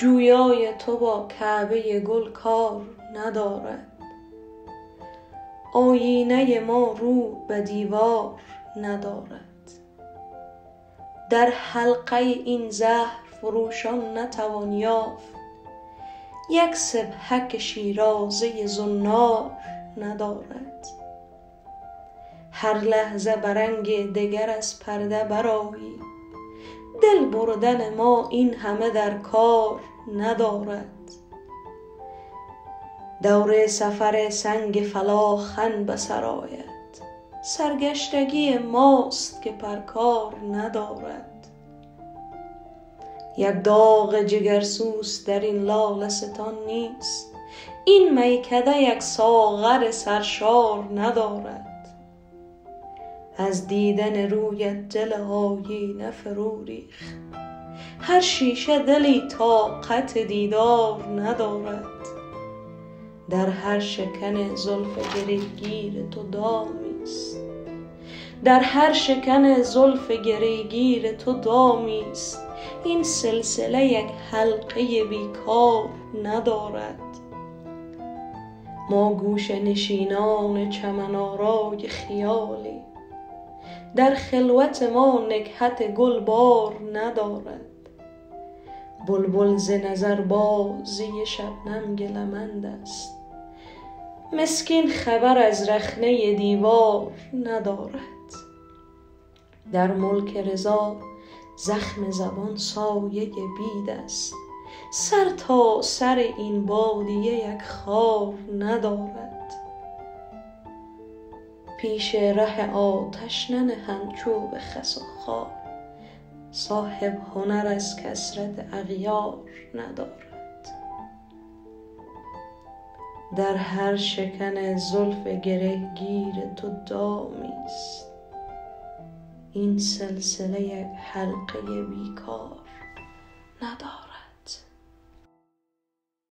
جویای تو با کعبه گل کار ندارد. آیینه ما رو به دیوار ندارد. در حلقه این زهر فروشان نتوان یافت. یک سبحه شیرازه زنار ندارد. هر لحظه برنگ دگر از پرده برآیی. دل بردن ما این همه در کار ندارد. دور سفر سنگ فلاخن به سر آید. سرگشتگی ماست که پرکار ندارد. یک داغ جگرسوز در این لاله ستان نیست. این میکده یک ساغر سرشار ندارد. از دیدن رویت دل آیینه فرو ریخت. هر شیشه دلی طاقت دیدار ندارد. در هر شکن زلف گریگیر تو دامی است. در هر شکن زلف گریگیر تو دامی است. این سلسله یک حلقه بیکار ندارد. ما گوشه نشینان چمن آرای خیالی. در خلوت ما نکهت گل بار ندارد. بلبل ز نظر بازی شبنم گلمند است. مسکین خبر از رخنه دیوار ندارد. در ملک رضا زخم زبان سایه بید است. سر تا سر این بادیه یک خار ندارد. پیش ره آتش ننهند چوب خس و خار. صاحب هنر از کثرت اغیار ندارد. در هر شکن زلف گرهگیر تو دامی است. این سلسله یک حلقه بیکار ندارد.